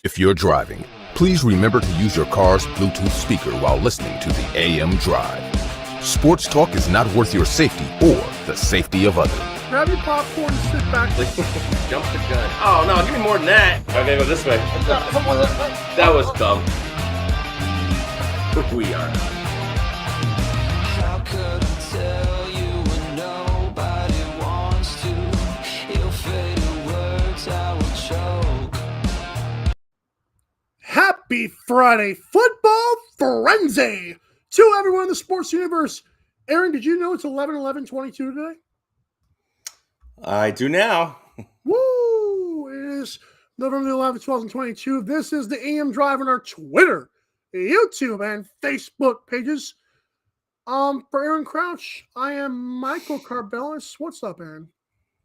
If you're driving, please remember to use your car's Bluetooth speaker while listening to the AM Drive. Sports talk is not worth your safety or the safety of others. Grab your popcorn and sit back. Jump the gun. Oh, no, give me more than that. Okay, go this way. That was dumb. We are. How could I tell you when nobody wants to? Your fatal words I will choke. Happy Friday football frenzy to everyone in the sports universe. Aaron, did you know it's 11/11/22 today? I do now. Woo! It is November 11th, 2022. This is the AM Drive on our Twitter, YouTube, and Facebook pages. For Aaron Crouch, I am Michael Carbelis. What's up, Aaron?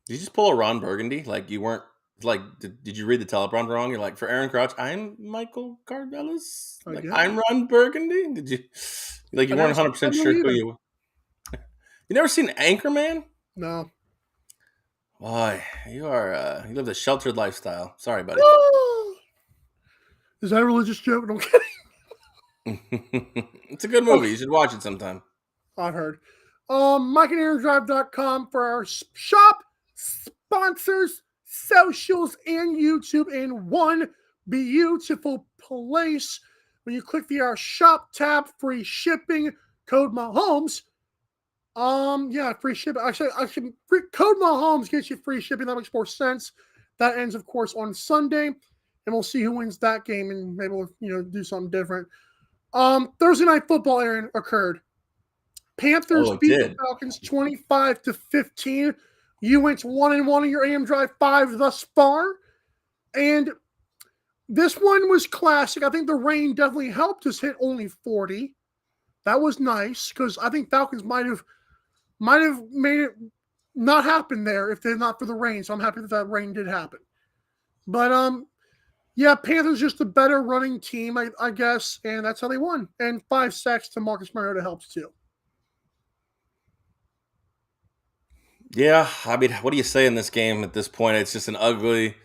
Did you just pull a Ron Burgundy? Like you weren't, like, did you read the teleprompter wrong? You're like, for Aaron Crouch, I'm Michael Carbelis? Like, I'm Ron Burgundy? Did you, like, you weren't 100% sure who you were? You never seen Anchorman? No. Boy, you you live a sheltered lifestyle. Sorry, buddy. Is that a religious joke? No, I'm kidding. It's a good movie. You should watch it sometime. I've heard. MikeandAaronDrive.com for our shop, sponsors, socials, and YouTube in one beautiful place. When you click the our shop tab, free shipping, code Mahomes. Free shipping. Actually, code Mahomes gets you free shipping. That makes more sense. That ends, of course, on Sunday, and we'll see who wins that game, and maybe we'll do something different. Thursday night football, Aaron, occurred. Panthers beat the Falcons 25-15. You went 1-1 in your AM Drive 5 thus far, and this one was classic. I think the rain definitely helped us hit only 40. That was nice because I think Falcons might have made it not happen there if they're not for the rain. So I'm happy that rain did happen. But Panthers just a better running team, I guess, and that's how they won. And 5 sacks to Marcus Mariota helps too. Yeah, I mean, what do you say in this game at this point? It's just an ugly,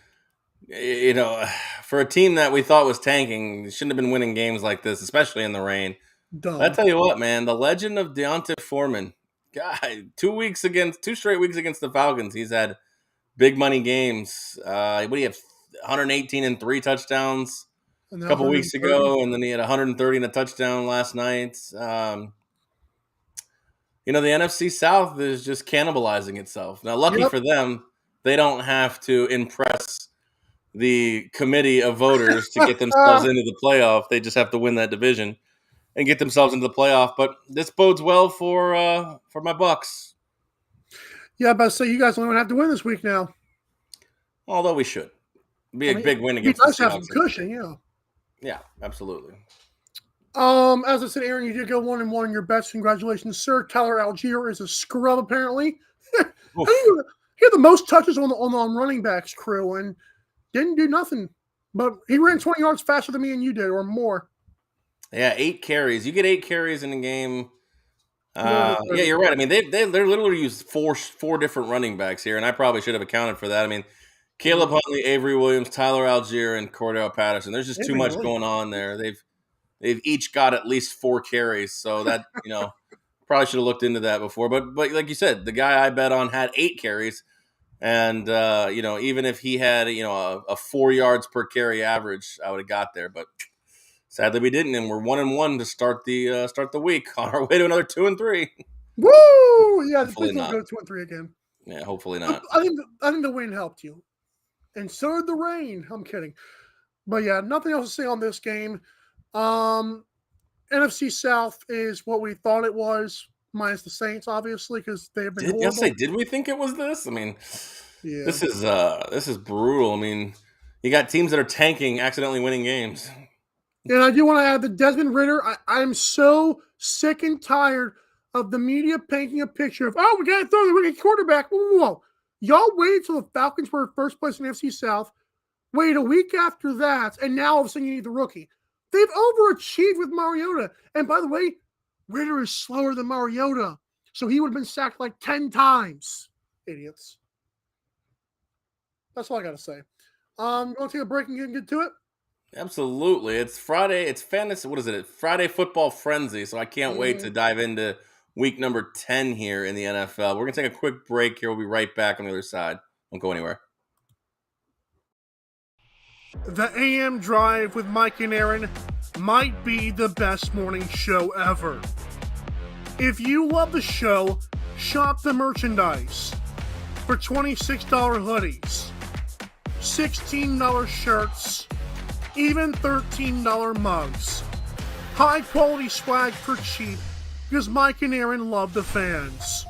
for a team that we thought was tanking, shouldn't have been winning games like this, especially in the rain. Dumb. I tell you what, man, the legend of D'Onta Foreman, God, 2 straight weeks against the Falcons, he's had big money games. What do you have? 118 and 3 touchdowns a couple weeks ago, and then he had 130 and a touchdown last night. The NFC South is just cannibalizing itself. Now, lucky for them, they don't have to impress the committee of voters to get themselves into the playoff. They just have to win that division and get themselves into the playoff. But this bodes well for my Bucks. Yeah, but so you guys don't have to win this week now. Although we should. Be a big win against the Seahawks. You guys have some cushion, yeah. Yeah, absolutely. As I said, Aaron, you did go 1-1 in your bets. Congratulations, sir. Tyler Algier is a scrub, apparently. He had the most touches on running backs crew and didn't do nothing. But he ran 20 yards faster than me and you did, or more. Yeah, 8 carries. You get 8 carries in a game. Yeah, you're right. I mean, they're literally used four different running backs here, and I probably should have accounted for that. I mean, Caleb Huntley, Avery Williams, Tyler Algier, and Cordell Patterson. There's just too much going on there. They've each got at least 4 carries, so that probably should have looked into that before. But like you said, the guy I bet on had 8 carries, and even if he had a 4 yards per carry average, I would have got there. But sadly, we didn't, and we're 1-1 to start the week on our way to another 2-3. Woo! Yeah, hopefully please don't go 2-3 again. Yeah, hopefully not. I think the wind helped you. And so did the rain. I'm kidding. But yeah, nothing else to say on this game. NFC South is what we thought it was, minus the Saints, obviously, because they've been horrible. Did we think it was this? I mean, this is brutal. I mean, you got teams that are tanking, accidentally winning games. And I do want to add that Desmond Ridder, I'm so sick and tired of the media painting a picture of, we got to throw the rookie quarterback. Whoa. Y'all waited till the Falcons were first place in the NFC South, waited a week after that, and now all of a sudden you need the rookie. They've overachieved with Mariota. And by the way, Ridder is slower than Mariota. So he would have been sacked like 10 times Idiots. That's all I got to say. Want to take a break and get to it? Absolutely. It's Friday. It's fantasy. What is it? It's Friday football frenzy. So I can't wait to dive into week number 10 here in the NFL. We're going to take a quick break here. We'll be right back on the other side. Don't go anywhere. The AM Drive with Mike and Aaron might be the best morning show ever. If you love the show, shop the merchandise for $26 hoodies, $16 shirts, even $13 mugs. High quality swag for cheap because Mike and Aaron love the fans.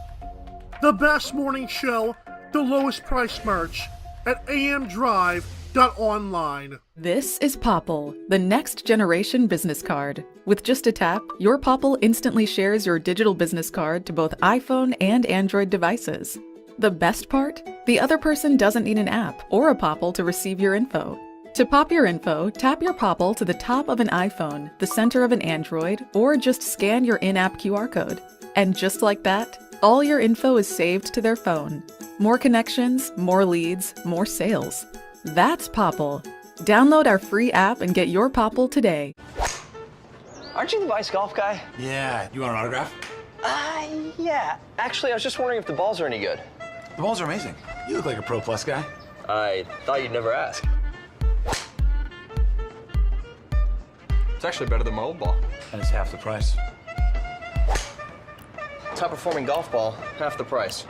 The best morning show, the lowest price merch at amdrive.online. This is Popple, the next generation business card. With just a tap, your Popple instantly shares your digital business card to both iPhone and Android devices. The best part? The other person doesn't need an app or a Popple to receive your info. To pop your info, tap your Popple to the top of an iPhone, the center of an Android, or just scan your in-app QR code. And just like that, all your info is saved to their phone. More connections, more leads, more sales. That's Popple. Download our free app and get your Popple today. Aren't you the Vice Golf guy? Yeah, you want an autograph? Yeah. Actually, I was just wondering if the balls are any good. The balls are amazing. You look like a Pro Plus guy. I thought you'd never ask. It's actually better than my old ball. And it's half the price. Top performing golf ball, half the price.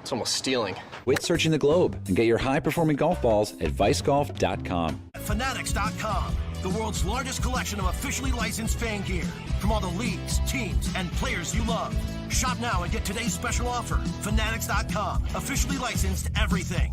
It's almost stealing. Quit searching the globe and get your high-performing golf balls at vicegolf.com. Fanatics.com, the world's largest collection of officially licensed fan gear from all the leagues, teams, and players you love. Shop now and get today's special offer. Fanatics.com, officially licensed everything.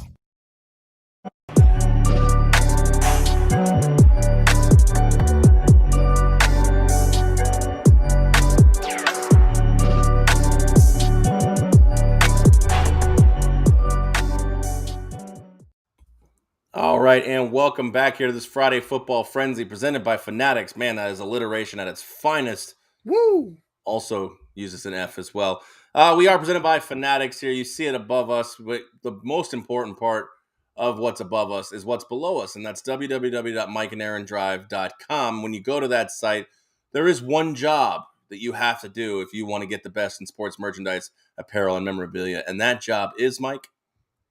All right, and welcome back here to this Friday Football Frenzy presented by Fanatics. Man, that is alliteration at its finest. Woo! Also uses an F as well. We are presented by Fanatics here. You see it above us. But the most important part of what's above us is what's below us, and that's www.mikeandaarondrive.com. When you go to that site, there is one job that you have to do if you want to get the best in sports merchandise, apparel, and memorabilia, and that job is, Mike?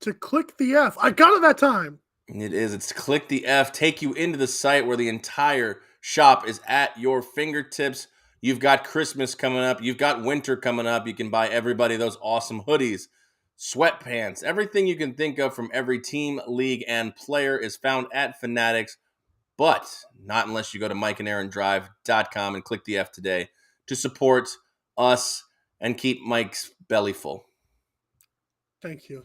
To click the F. I got it that time. It is. It's to click the F, take you into the site where the entire shop is at your fingertips. You've got Christmas coming up. You've got winter coming up. You can buy everybody those awesome hoodies, sweatpants, everything you can think of from every team, league, and player is found at Fanatics, but not unless you go to mikeandaarondrive.com and click the F today to support us and keep Mike's belly full. Thank you.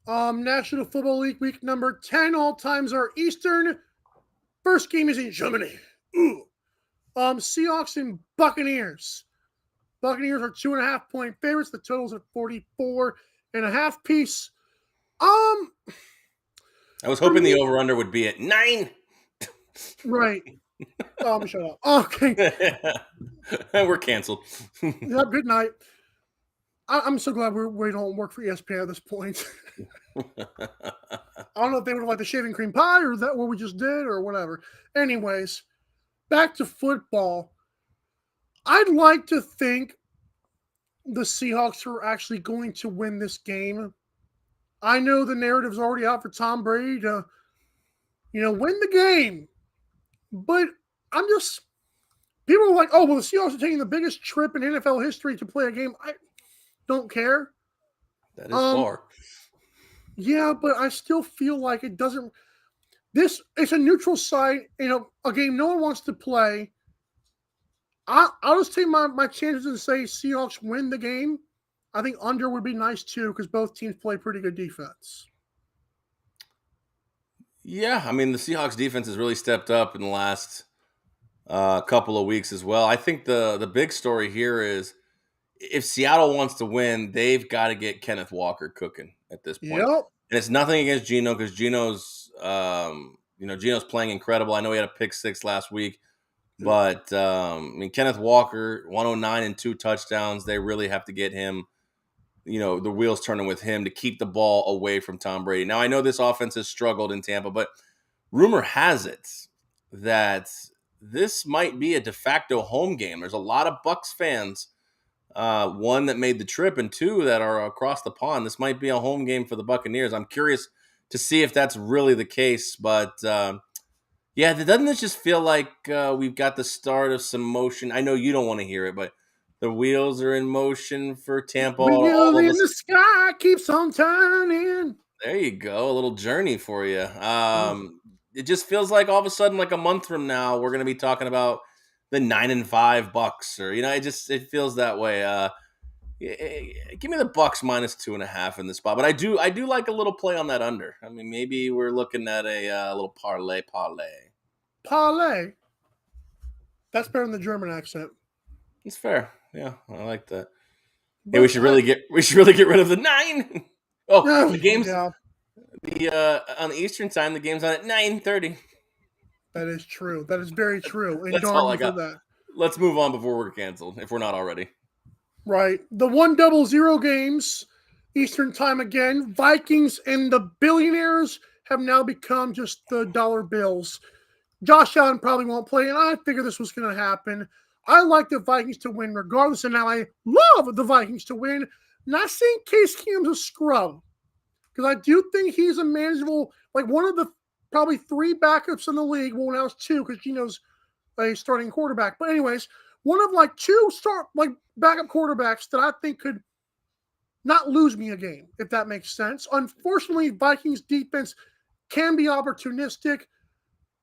National Football League week number 10. All times are Eastern. First game is in Germany. Ooh. Seahawks and Buccaneers. Buccaneers are 2.5-point favorites. The total's at 44.5 piece. I was hoping the over-under would be at 9. Right. Shut up. Okay. We're canceled. Yeah, good night. I'm so glad we don't work for ESPN at this point. I don't know if they would have liked the shaving cream pie or that what we just did or whatever. Anyways, back to football. I'd like to think the Seahawks are actually going to win this game. I know the narrative's already out for Tom Brady to, win the game. But I'm just – people are like, oh, well, the Seahawks are taking the biggest trip in NFL history to play a game. I don't care. That is far. Yeah, but I still feel like it doesn't – it's a neutral site, a game no one wants to play. I'll just take my chances and say Seahawks win the game. I think under would be nice too because both teams play pretty good defense. Yeah, I mean, the Seahawks defense has really stepped up in the last couple of weeks as well. I think the big story here is if Seattle wants to win, they've got to get Kenneth Walker cooking at this point. Yep. And it's nothing against Geno because Geno's playing incredible. I know he had a pick 6 last week, but Kenneth Walker, 109 and 2 touchdowns. They really have to get him the wheels turning with him to keep the ball away from Tom Brady. Now, I know this offense has struggled in Tampa, but rumor has it that this might be a de facto home game. There's a lot of Bucs fans, one that made the trip and two that are across the pond. This might be a home game for the Buccaneers. I'm curious to see if that's really the case, but doesn't this just feel like we've got the start of some motion? I know you don't want to hear it, but the wheels are in motion for Tampa. Wheel in the sky keeps on turning. There you go. A little journey for you. It just feels like all of a sudden, like a month from now, we're going to be talking about the 9-5 Bucs, or it feels that way. Give me the Bucs minus 2.5 in this spot, but I do like a little play on that under. I mean, maybe we're looking at a little parlay. Parlay. That's better than the German accent. It's fair. Yeah, I like that. Hey, we should really get rid of the 9. Oh, the game's on the Eastern time. The game's on at 9:30. That is true. That is very true. That's all I got. Let's move on before we're canceled, if we're not already. Right. The 1:00 games, Eastern time again. Vikings and the Billionaires have now become just the dollar bills. Josh Allen probably won't play, and I figured this was going to happen. I like the Vikings to win regardless, and now I love the Vikings to win. Not saying Case Keenum's a scrub, because I do think he's a manageable, like one of the probably 3 backups in the league. Well, now it's 2 because Gino's a starting quarterback. But anyways, one of like 2 backup quarterbacks that I think could not lose me a game, if that makes sense. Unfortunately, Vikings defense can be opportunistic.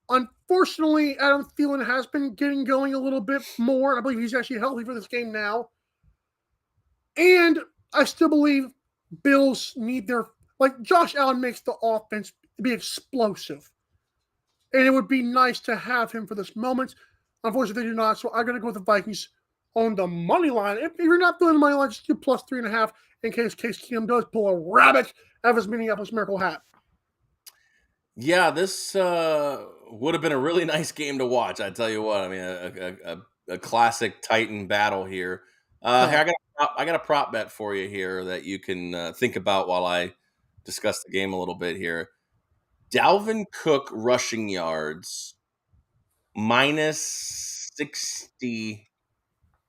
Unfortunately, Adam Thielen has been getting going a little bit more. I believe he's actually healthy for this game now. And I still believe Bills need Josh Allen makes the offense be explosive. And it would be nice to have him for this moment. Unfortunately, they do not. So I'm going to go with the Vikings on the money line. If you're not doing the money line, just do plus 3.5 in case Case Keenum does pull a rabbit out of his Minneapolis Miracle hat. Yeah, this would have been a really nice game to watch. I tell you what. I mean, a classic Titan battle here. Hey, I got a prop bet for you here that you can think about while I discuss the game a little bit here. Dalvin Cook rushing yards minus 60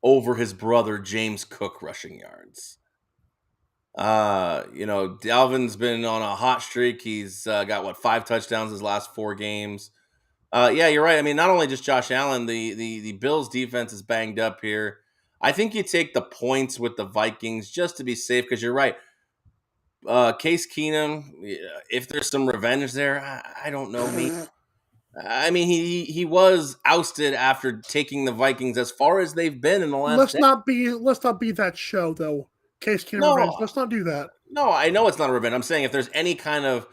over his brother James Cook rushing yards. Dalvin's been on a hot streak. He's got 5 touchdowns his last 4 games. Yeah, you're right. I mean, not only just Josh Allen, the Bills defense is banged up here. I think you take the points with the Vikings just to be safe, because you're right. Case Keenum, if there's some revenge there, I don't know. I mean, he was ousted after taking the Vikings as far as they've been in the last. Let's not be that show though. Case Keenum revenge. Let's not do that. No, I know it's not a revenge. I'm saying if there's any kind of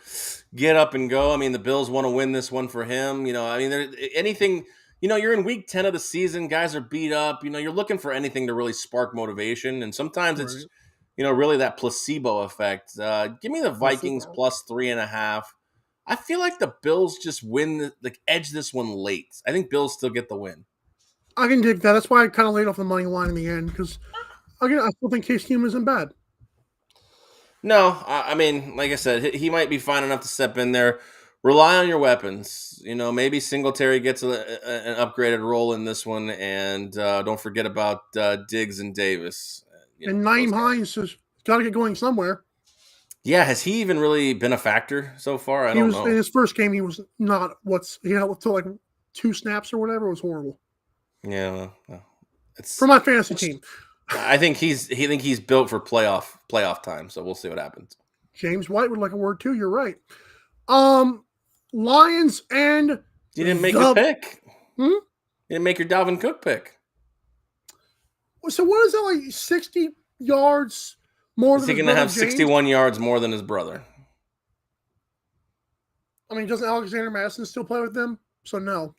get up and go, I mean, the Bills want to win this one for him. I mean, there anything. You're in week 10 of the season. Guys are beat up. You're looking for anything to really spark motivation, and sometimes it's really that placebo effect. Give me the Vikings plus 3.5. I feel like the Bills just win, edge this one late. I think Bills still get the win. I can dig that. That's why I kind of laid off the money line in the end, because again, I still think Case Keenum isn't bad. No, I mean, like I said, he might be fine enough to step in there. Rely on your weapons. Maybe Singletary gets an upgraded role in this one, and don't forget about Diggs and Davis. And Nyheim Hines has got to get going somewhere. Yeah, has he even really been a factor so far? I don't know. In his first game, he was not. He had like 2 snaps or whatever. It was horrible. Yeah, it's for my fantasy team. I think he's built for playoff time. So we'll see what happens. James White would like a word too. You're right. Lions and you didn't make your pick. You didn't make your Dalvin Cook pick. So what is that, like 60 yards more? Is he going to have 61 yards more than his brother? I mean, doesn't Alexander Madison still play with them? So no.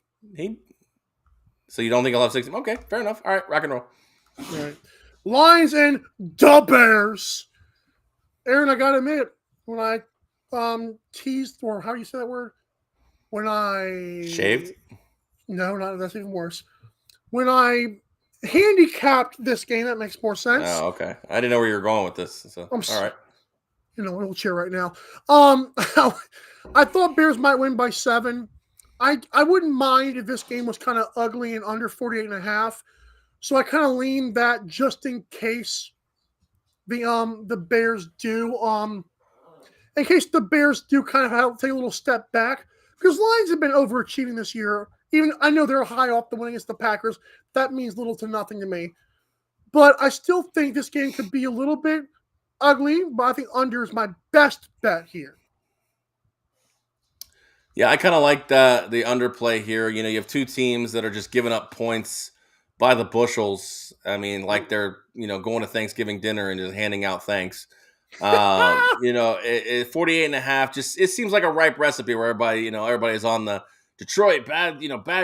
So you don't think he'll have 60? Okay, fair enough. All right, rock and roll. All right. Lions and the Bears. Aaron, I gotta admit, when I teased, or how do you say that word? When I shaved? No, that's even worse. When I handicapped this game. That makes more sense. Oh, okay. I didn't know where you were going with this. So, all right. In a wheelchair right now. I thought Bears might win by 7. I wouldn't mind if this game was kind of ugly and under 48.5. So I kind of lean that just in case the Bears do in case the Bears do kind of have to take a little step back, because Lions have been overachieving this year. Even I know they're high off the win against the Packers. That means little to nothing to me. But I still think this game could be a little bit ugly, but I think under is my best bet here. Yeah, I kind of like the underplay here. You know, you have two teams that are just giving up points by the bushels. I mean, like they're, going to Thanksgiving dinner and just handing out thanks. 48.5, just it seems like a ripe recipe where everybody's on the Detroit bad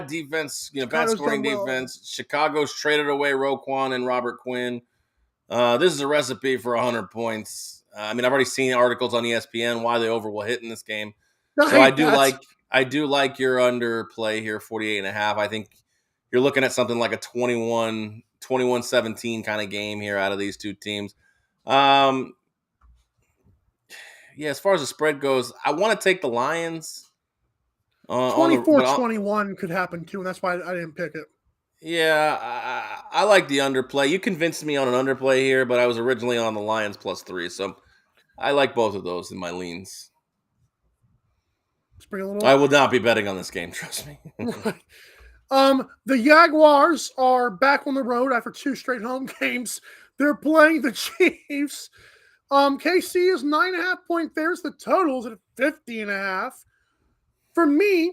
defense, bad scoring defense. Well. Chicago's traded away Roquan and Robert Quinn. This is a recipe for 100 points. I've already seen articles on ESPN why the over will hit in this game. So I do like your underplay here, 48.5. I think you're looking at something like a 21-17 kind of game here out of these two teams. Yeah, as far as the spread goes, I want to take the Lions. 24-21 could happen too, and that's why I didn't pick it. Yeah, I like the underplay. You convinced me on an underplay here, but I was originally on the Lions +3, so I like both of those in my leans. I will not be betting on this game, trust me. The Jaguars are back on the road after 2 straight home games. They're playing the Chiefs. KC is 9.5-point favorites. The total's at 50.5. For me,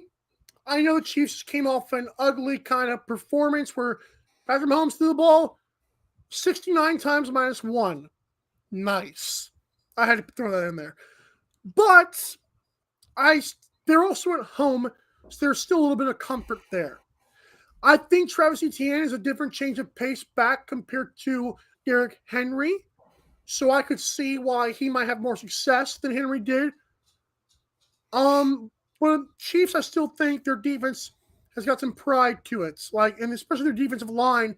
I know the Chiefs came off an ugly kind of performance where Patrick Mahomes threw the ball 69 times -1. Nice. I had to throw that in there. But they're also at home, so there's still a little bit of comfort there. I think Travis Etienne is a different change of pace back compared to Derrick Henry. So I could see why he might have more success than Henry did. But Chiefs, I still think their defense has got some pride to it. And especially their defensive line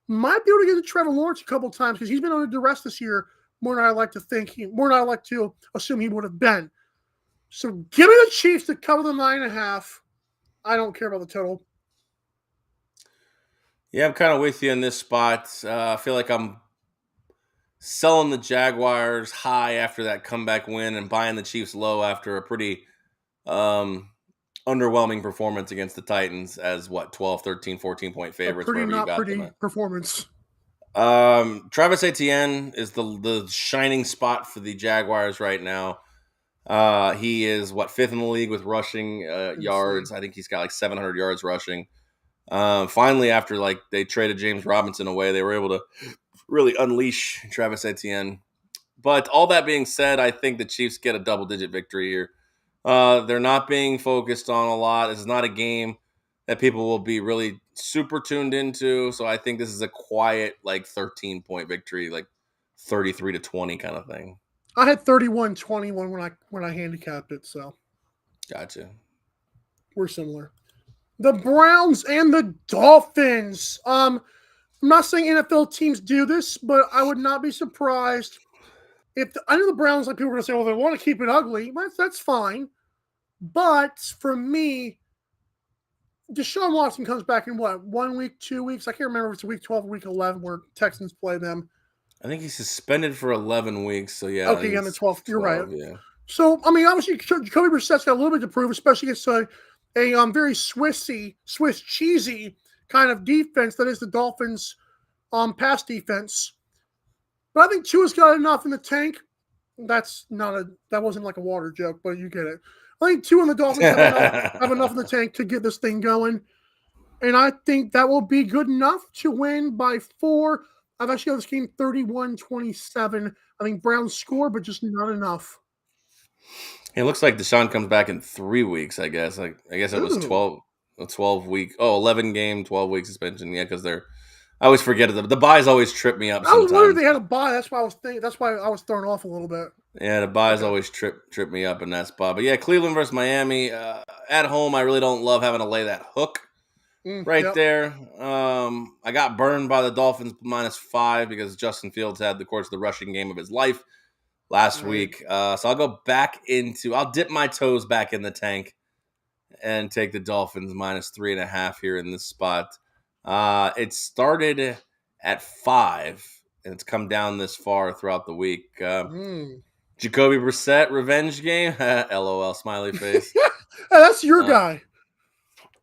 might be able to get to Trevor Lawrence a couple times because he's been under duress this year more than I like to assume he would have been. So give me the Chiefs to cover the 9.5. I don't care about the total. Yeah, I'm kind of with you in this spot. I feel like I'm selling the Jaguars high after that comeback win and buying the Chiefs low after a pretty underwhelming performance against the Titans as 12, 13, 14-point favorites. Pretty performance. Travis Etienne is the shining spot for the Jaguars right now. He is 5th in the league with rushing yards. I think he's got 700 yards rushing. Finally, after they traded James Robinson away, they were able to really unleash Travis Etienne. But all that being said, I think the Chiefs get a double-digit victory here. They're not being focused on a lot. This is not a game that people will be really super tuned into. So I think this is a quiet 13-point victory, 33-20 kind of thing. I had 31-21 when I handicapped it, so. Gotcha. We're similar. The Browns and the Dolphins. I'm not saying NFL teams do this, but I would not be surprised if I know the Browns, people are going to say, well, they want to keep it ugly. That's fine. But for me, Deshaun Watson comes back in 1 week, 2 weeks? I can't remember if it's week 12 or week 11 where Texans play them. I think he's suspended for 11 weeks, so yeah. Okay, on the 12th. You're right. Yeah. So, obviously, Jacoby Brissett's got a little bit to prove, especially against a very Swiss cheesy kind of defense that is the Dolphins' pass defense. But I think Tua's got enough in the tank. That wasn't like a water joke, but you get it. I think Tua and the Dolphins have enough in the tank to get this thing going. And I think that will be good enough to win by 4. I've actually got this game 31-27. I think Browns score, but just not enough. It looks like Deshaun comes back in 3 weeks, I guess. I guess it was 12-week. 11-game, 12-week suspension. Yeah, because I always forget it. The buys always trip me up sometimes. I was wondering if they had a buy. That's why I was thrown off a little bit. Yeah, the buys always trip me up in that spot. But yeah, Cleveland versus Miami. At home, I really don't love having to lay that hook. right Yep. there. I got burned by the Dolphins -5 because Justin Fields had, of course, the rushing game of his life last Right. week. So I'll dip my toes back in the tank and take the Dolphins -3.5 here in this spot. It started at 5, and it's come down this far throughout the week. Jacoby Brissett revenge game. LOL smiley face. Hey, that's your guy.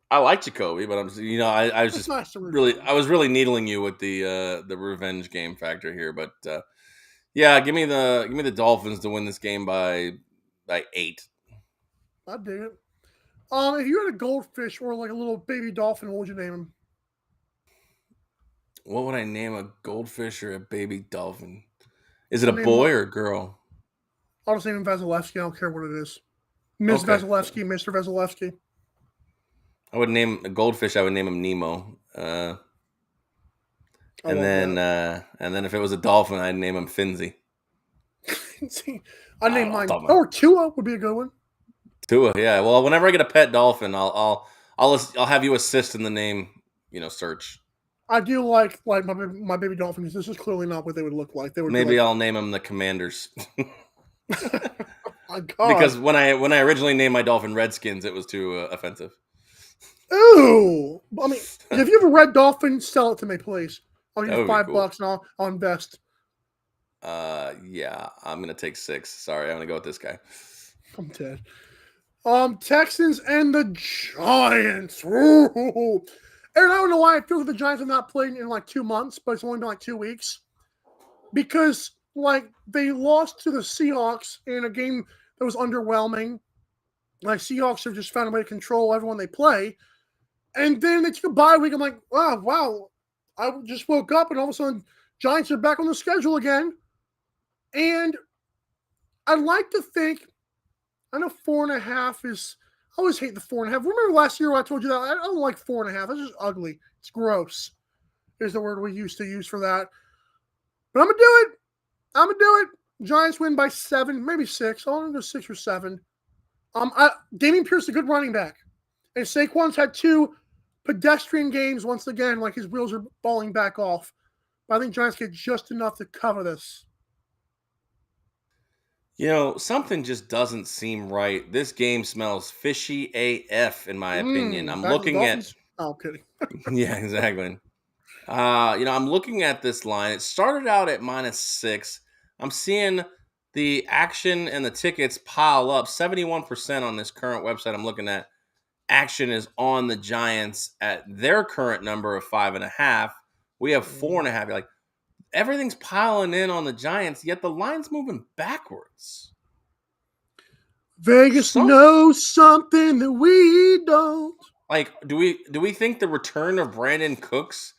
I like Jacoby, but I was It's just nice to root for. I was really needling you with the revenge game factor here. But yeah, give me the Dolphins to win this game by 8. I dig it. If you had a goldfish or like a little baby dolphin, what would you name him? What would I name a goldfish or a baby dolphin? Is it a I'll name boy my- or a girl? I'll just name him Vasilevsky. I don't care what it is. Ms. Okay. Vasilevsky, Mr. Vasilevsky. I would name a goldfish. I would name him Nemo. And then if it was a dolphin, I'd name him Finzi. See, I name mine. Dolphin. Or Tua would be a good one. Tua, yeah. Well, whenever I get a pet dolphin, I'll have you assist in the name, search. I do like my baby dolphins. This is clearly not what they would look like. They would Maybe be like, I'll name them the Commanders. my God. Because when I originally named my dolphin Redskins, it was too offensive. Ooh. I mean, if you have a red dolphin, sell it to me, please. I'll give That you would be $5 cool. and I'll invest. Yeah, I'm gonna take 6. Sorry, I'm gonna go with this guy. I'm dead. Texans and the Giants. Ooh. And I don't know why I feel like the Giants have not played in like 2 months, but it's only been like 2 weeks. Because they lost to the Seahawks in a game that was underwhelming. Like Seahawks have just found a way to control everyone they play. And then they took a bye week. I'm like, wow. I just woke up and all of a sudden Giants are back on the schedule again. And I'd like to think, I know 4.5 is, I always hate the 4.5. Remember last year when I told you that? I don't like 4.5. That's just ugly. It's gross, is the word we used to use for that. But I'm going to do it. Giants win by 7, maybe 6. I want to go 6 or 7. Damian Pierce is a good running back. And Saquon's had 2 pedestrian games once again, like his wheels are falling back off. But I think Giants get just enough to cover this. Something just doesn't seem right. This game smells fishy AF, in my opinion. I'm back to the looking at. Dolphins? Oh, kidding. Yeah, exactly. I'm looking at this line. It started out at -6. I'm seeing the action and the tickets pile up. 71% on this current website I'm looking at. Action is on the Giants at their current number of 5.5. We have 4.5. Like, everything's piling in on the Giants, yet the line's moving backwards. Vegas knows something that we don't. Like, do we think the return of Brandon Cooks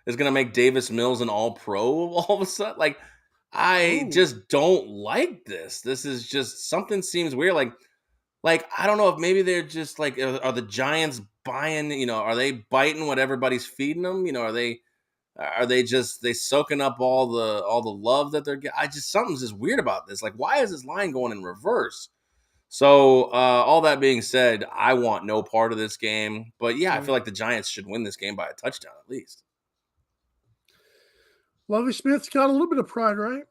is going to make Davis Mills an All-Pro all of a sudden? Like, I just don't like this. This is just, something seems weird. Like I don't know if maybe they're just like, are the Giants buying? Are they biting what everybody's feeding them? Are they just soaking up all the love that they're getting? Something's just weird about this. Like, why is this line going in reverse? So all that being said, I want no part of this game. But yeah, I feel like the Giants should win this game by a touchdown at least. Lovie Smith's got a little bit of pride, right?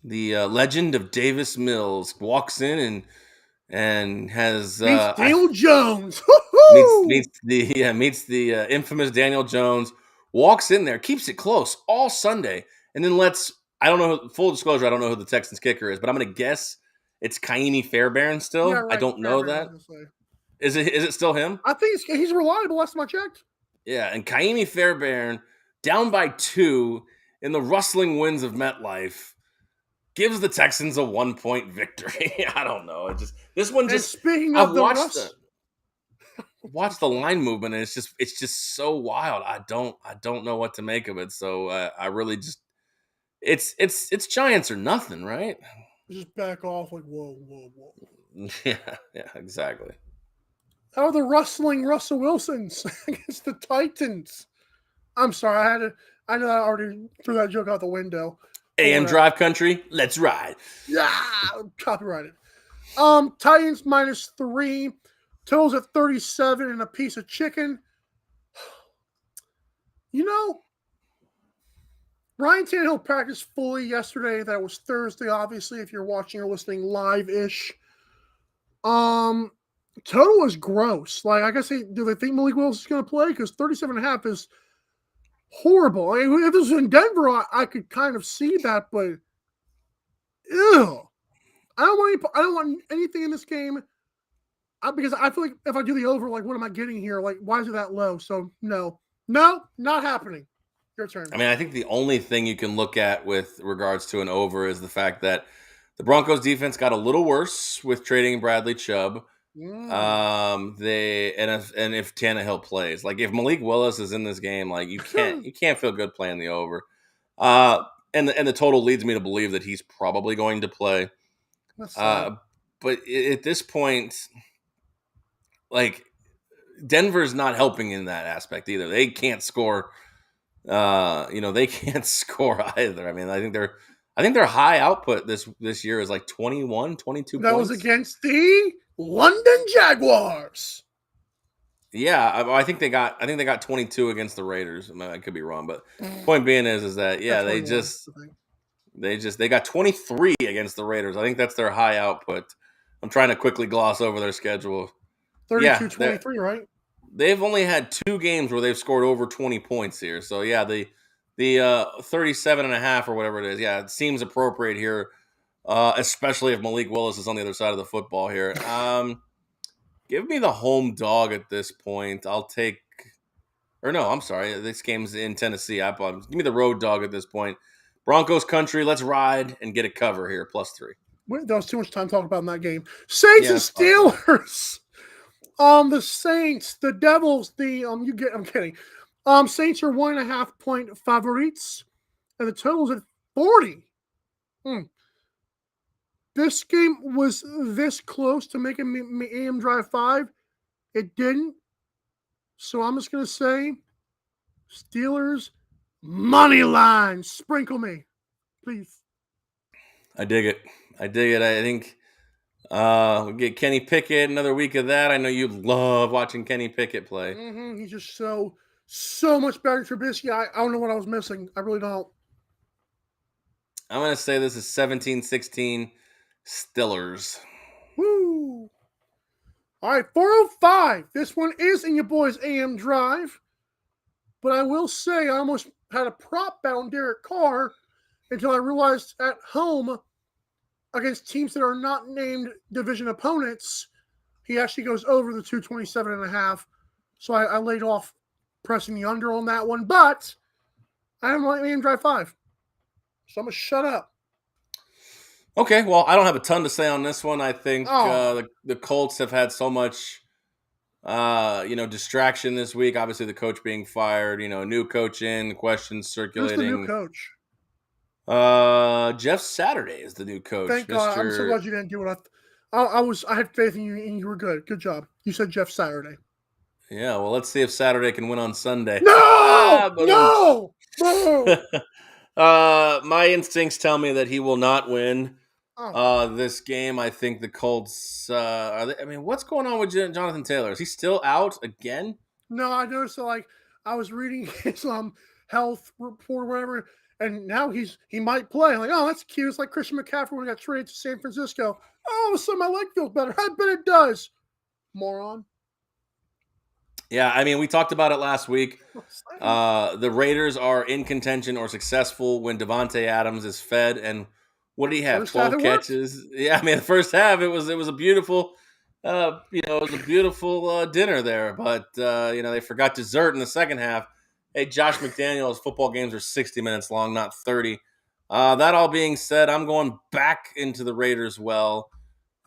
The legend of Davis Mills walks in and has Meets Daniel Jones. meets the infamous Daniel Jones. Walks in there, keeps it close all Sunday, and then I don't know, full disclosure, I don't know who the Texans kicker is, but I'm going to guess it's Kaimi Fairbairn still. Yeah, right. I don't know that. Is it still him? I think he's reliable last time I checked. Yeah, and Kaimi Fairbairn, down by 2 in the rustling winds of MetLife, gives the Texans a 1-point victory. I don't know. This one just. And speaking of Watch the line movement, and it's just so wild. I don't know what to make of it. So I really just it's Giants or nothing, right? Just back off, like whoa. Yeah, exactly. How are the rustling Russell Wilsons against the Titans? I'm sorry, I know I already threw that joke out the window. AM Drive Country, let's ride. Yeah, copyrighted. Titans -3. Totals at 37 and a piece of chicken. You know, Ryan Tannehill practiced fully yesterday. That was Thursday, obviously, if you're watching or listening live-ish. Total is gross. Like, I guess do they think Malik Willis is going to play? Because 37.5 is horrible. I mean, if this was in Denver, I could kind of see that, but ew. I don't want anything in this game because I feel like if I do the over, like, what am I getting here? Like, why is it that low? So, no, not happening. Your turn. I mean, I think the only thing you can look at with regards to an over is the fact that the Broncos defense got a little worse with trading Bradley Chubb. If Tannehill plays, like if Malik Willis is in this game, like you can't feel good playing the over. And the total leads me to believe that he's probably going to play. But at this point, like Denver's not helping in that aspect either. They can't score. They can't score either. I mean, I think their high output this year is like 21, 22 that points. Was against the London Jaguars. Yeah, I think they got 22 against the Raiders. I could be wrong, but point being is that they got 23 against the Raiders. I think that's their high output. I'm trying to quickly gloss over their schedule. 32-23, right? They've only had 2 games where they've scored over 20 points here. So yeah, the 37.5 or whatever it is. Yeah, it seems appropriate here. Especially if Malik Willis is on the other side of the football here. Give me the home dog at this point. This game's in Tennessee. Give me the road dog at this point. Broncos country, let's ride and get a cover here, +3. There was too much time talking about in that game. Saints and Steelers. The Saints, the Devils, I'm kidding. Saints are 1.5 point favorites, and the total's at 40. This game was this close to making me AM Drive 5. It didn't. So I'm just going to say Steelers money line. Sprinkle me, please. I dig it. I think we get Kenny Pickett, another week of that. I know you love watching Kenny Pickett play. He's just so much better than Trubisky. I don't know what I was missing. I really don't. I'm going to say this is 17-16 Steelers. Woo! All right, 405. This one is in your boys' AM Drive. But I will say I almost had a prop bet on Derek Carr until I realized at home against teams that are not named division opponents, he actually goes over the 227.5. So I laid off pressing the under on that one. But I am on AM Drive 5. So I'm going to shut up. Okay, well, I don't have a ton to say on this one. I think the Colts have had so much, distraction this week. Obviously, the coach being fired, new coach in, questions circulating. Who's the new coach? Jeff Saturday is the new coach. Thank God. I'm so glad you didn't do it. I had faith in you, and you were good. Good job. You said Jeff Saturday. Yeah, well, let's see if Saturday can win on Sunday. No! My instincts tell me that he will not win this game. I think the Colts. What's going on with Jonathan Taylor? Is he still out again? No, I noticed. I was reading his health report, or whatever, and now he might play. I'm like, oh, that's cute. It's like Christian McCaffrey when he got traded to San Francisco. Oh, so my leg feels better. I bet it does. Moron. Yeah, I mean, we talked about it last week. The Raiders are in contention or successful when Devontae Adams is fed. And what did he have? 12 catches. Yeah, I mean, the first half it was a beautiful, dinner there. But they forgot dessert in the second half. Hey, Josh McDaniels, football games are 60 minutes long, not 30. That all being said, I'm going back into the Raiders well,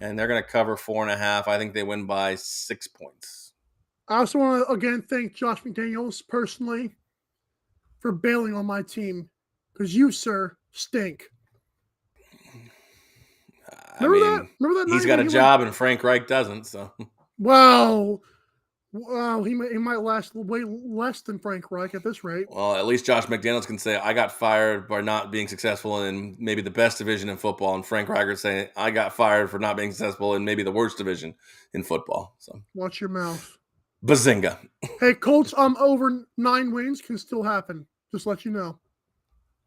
and they're going to cover 4.5. I think they win by 6 points. I also want to, again, thank Josh McDaniels personally for bailing on my team because you, sir, stink. Remember that? He's got a job and Frank Reich doesn't. So, wow, he might last way less than Frank Reich at this rate. Well, at least Josh McDaniels can say I got fired by not being successful in maybe the best division in football, and Frank Reich saying I got fired for not being successful in maybe the worst division in football. So watch your mouth. Bazinga. Hey, Colts over 9 wins can still happen. Just let you know.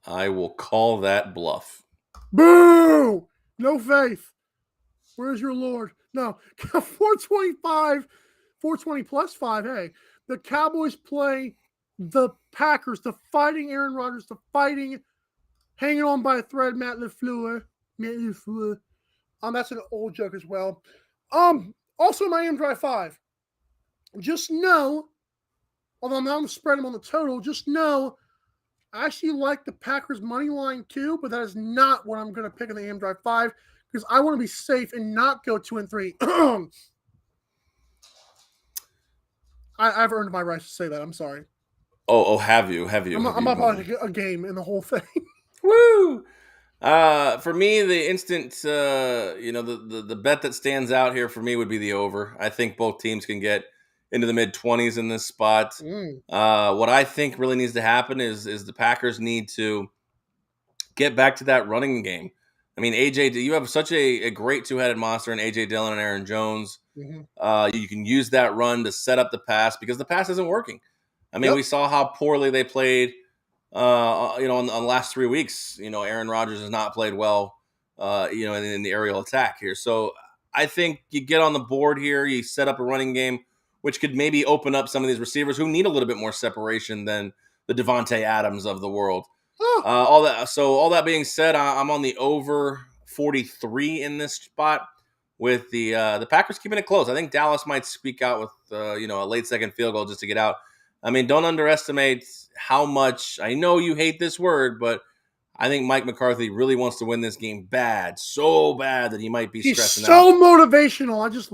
I will call that bluff. Boo! No faith. Where's your Lord? No. 425, 420 plus 5. Hey, the Cowboys play the Packers, the fighting Aaron Rodgers, the fighting hanging on by a thread, Matt LaFleur. That's an old joke as well. Also my AM Drive 5. Just know, although I'm not going to spread them on the total, just know I actually like the Packers money line too, but that is not what I'm going to pick in the AM Drive 5 because I want to be safe and not go 2-3. I've earned my right to say that. I'm sorry. Oh, have you? I'm up on a game in the whole thing. Woo! For me, the instant, the bet that stands out here for me would be the over. I think both teams can get into the mid-20s in this spot. What I think really needs to happen is the Packers need to get back to that running game. I mean, AJ, you have such a great two-headed monster in AJ Dillon and Aaron Jones. Mm-hmm. You can use that run to set up the pass because the pass isn't working. I mean, we saw how poorly they played. On the last 3 weeks, Aaron Rodgers has not played well, in the aerial attack here. So I think you get on the board here, you set up a running game, which could maybe open up some of these receivers who need a little bit more separation than the Devontae Adams of the world. All that being said, I'm on the over 43 in this spot with the Packers keeping it close. I think Dallas might squeak out with a late second field goal just to get out. I mean, don't underestimate how much, I know you hate this word, but I think Mike McCarthy really wants to win this game bad, so bad that he might be stressing out. He's so motivational. Just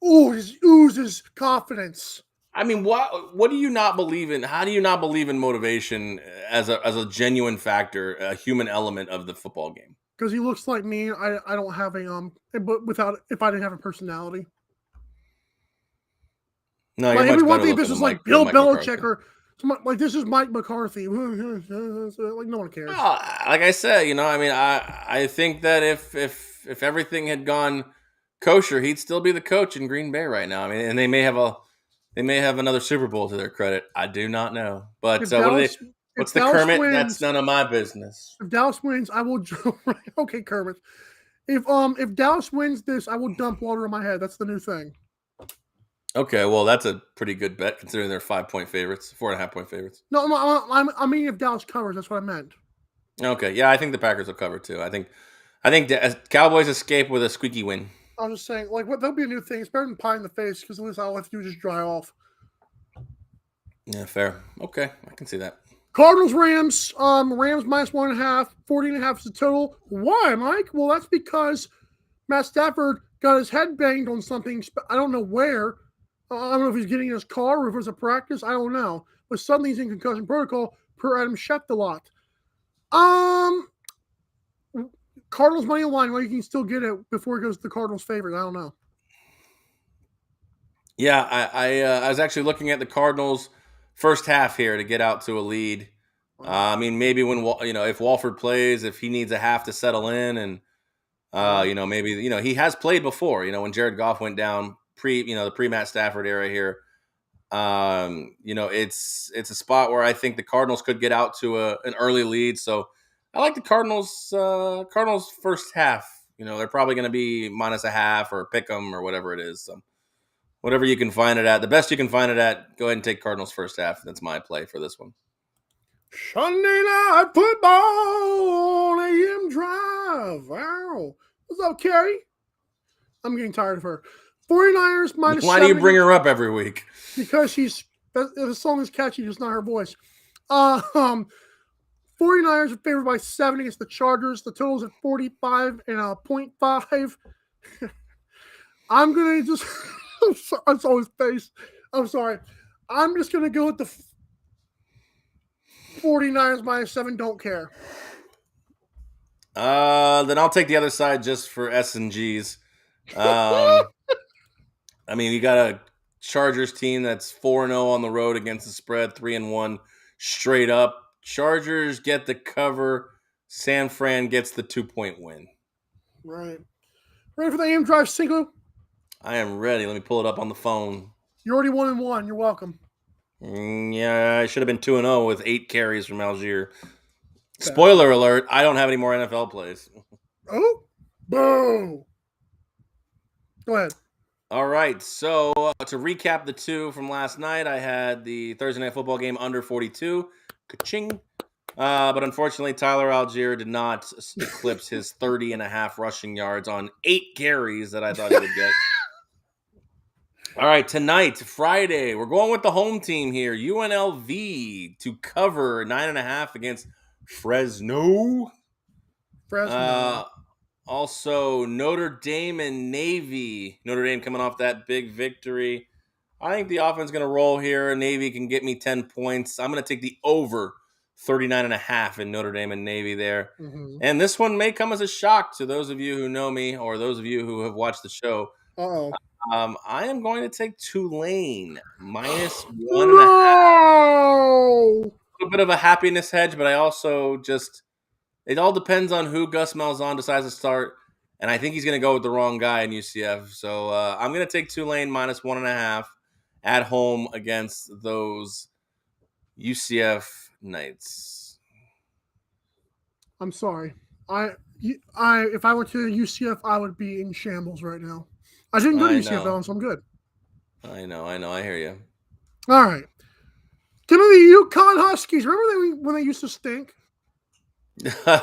oozes confidence. I mean, what do you not believe in? How do you not believe in motivation as a genuine factor, a human element of the football game? Because he looks like me. I don't have if I didn't have a personality. No, you're much everyone better think this is like Bill Belichick or like this is Mike McCarthy. Like no one cares. Like I said, I think that if everything had gone kosher, he'd still be the coach in Green Bay right now. I mean, and they may have another Super Bowl to their credit. I do not know. But what's the Kermit? Wins, that's none of my business. If Dallas wins, I will. Okay, Kermit. If Dallas wins this, I will dump water on my head. That's the new thing. Okay, well, that's a pretty good bet considering they're 5-point favorites, 4.5-point favorites. No, I mean if Dallas covers, that's what I meant. Okay, yeah, I think the Packers will cover too. I think Cowboys escape with a squeaky win. I was just saying, there'll be a new thing. It's better than pie in the face because at least all I have to do is just dry off. Yeah, fair. Okay, I can see that. Cardinals, Rams. Rams minus 1.5, 40.5 is the total. Why, Mike? Well, that's because Matt Stafford got his head banged on something. I don't know where. I don't know if he's getting in his car or if it was a practice. I don't know. But suddenly he's in concussion protocol per Adam Schefter. Cardinals money line, well, you can still get it before it goes to the Cardinals' favorite. I don't know. Yeah, I was actually looking at the Cardinals' first half here to get out to a lead. I mean, maybe if Walford plays, if he needs a half to settle in, and maybe he has played before. When Jared Goff went down the pre-Matt Stafford era here. It's a spot where I think the Cardinals could get out to an early lead. So I like the Cardinals first half. They're probably going to be minus a half or pick 'em or whatever it is. So whatever you can find it at, the best you can find it at, go ahead and take Cardinals first half. That's my play for this one. Sunday night football, AM Drive. Wow. What's up, Carrie? I'm getting tired of her. 49ers minus 7. Why do you bring her up every week? Because the song is catchy, just not her voice. 49ers are favored by 7 against the Chargers. The total's at 45.5. I'm going to just – I saw his face. I'm sorry. I'm just going to go with the 49ers minus 7. Don't care. Then I'll take the other side just for S&Gs. I mean, you got a Chargers team that's 4-0 on the road against the spread, 3-1 straight up. Chargers get the cover. San Fran gets the 2-point win. Right. Ready for the AM Drive Cinco? I am ready. Let me pull it up on the phone. You're already 1-1. You're welcome. Yeah, I should have been 2-0 with 8 carries from Algier. Spoiler alert, I don't have any more NFL plays. Oh, boo. Go ahead. All right, so to recap the two from last night, I had the Thursday Night Football game under 42. Ka-ching. But unfortunately, Tyler Algier did not eclipse his 30.5 rushing yards on 8 carries that I thought he would get. All right, tonight, Friday, we're going with the home team here, UNLV, to cover 9.5 against Fresno. Also, Notre Dame and Navy. Notre Dame coming off that big victory. I think the offense is going to roll here. Navy can get me 10 points. I'm going to take the over 39.5 in Notre Dame and Navy there. Mm-hmm. And this one may come as a shock to those of you who know me or those of you who have watched the show. Uh-oh. I am going to take Tulane minus 1.5. No! A little bit of a happiness hedge, but I also just – it all depends on who Gus Malzahn decides to start, and I think he's going to go with the wrong guy in UCF. So I'm going to take Tulane minus 1.5 at home against those UCF Knights. I'm sorry. If I went to UCF, I would be in shambles right now. I didn't go to UCF, Ellen, so I'm good. I know. I hear you. All right. Give me the UConn Huskies. Remember when they used to stink?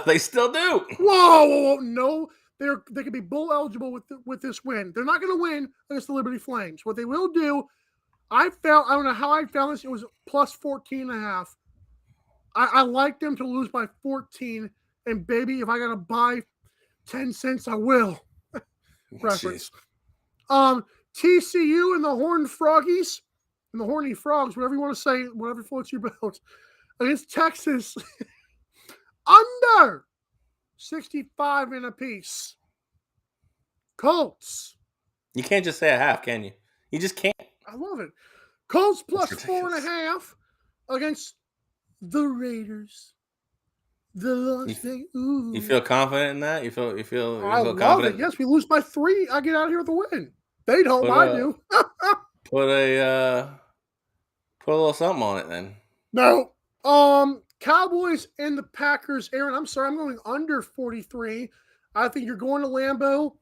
They still do. Whoa. No. They could be bowl eligible with this win. They're not going to win against the Liberty Flames. What they will do, I don't know how I found this. It was plus 14.5. I like them to lose by 14. And baby, if I got to buy 10 cents, I will. Reference. TCU and the Horned Froggies and the Horny Frogs, whatever you want to say, whatever floats your boat, against Texas. Under 65 in a piece. Colts. You can't just say a half, can you? You just can't. I love it. Colts plus 4.5 against the Raiders. The Las Vegas. You feel confident in that? You feel I love confident? it. Yes, we lose by 3. I get out of here with a win. They don't. I do. Put a little something on it then. No. Cowboys and the Packers. Aaron, I'm sorry. I'm going under 43. I think you're going to Lambeau.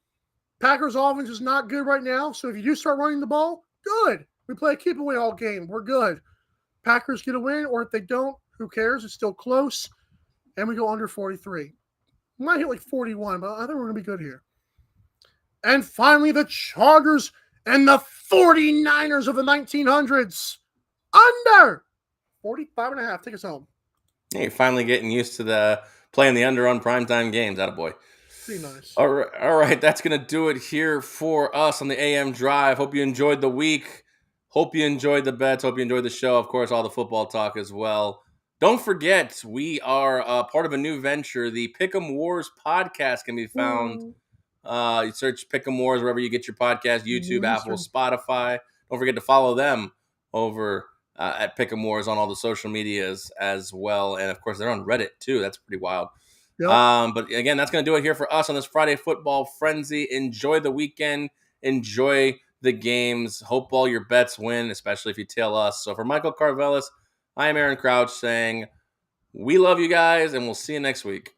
Packers offense is not good right now. So if you do start running the ball, good. We play a keep away all game. We're good. Packers get a win, or if they don't, who cares? It's still close. And we go under 43. We might hit like 41, but I think we're going to be good here. And finally, the Chargers and the 49ers of the 1900s. Under 45.5. Take us home. Yeah, you're finally getting used to playing the under on primetime games. Attaboy. Pretty nice. All right. That's going to do it here for us on the AM Drive. Hope you enjoyed the week. Hope you enjoyed the bets. Hope you enjoyed the show. Of course, all the football talk as well. Don't forget, we are part of a new venture. The Pick'em Wars podcast can be found. You search Pick'em Wars wherever you get your podcast, YouTube, Apple, Spotify. Don't forget to follow them over at Pick'em Wars on all the social medias as well. And, of course, they're on Reddit, too. That's pretty wild. Yep. But, again, that's going to do it here for us on this Friday Football Frenzy. Enjoy the weekend. Enjoy the games. Hope all your bets win, especially if you tail us. So, for Michael Carvelis, I am Aaron Crouch saying we love you guys, and we'll see you next week.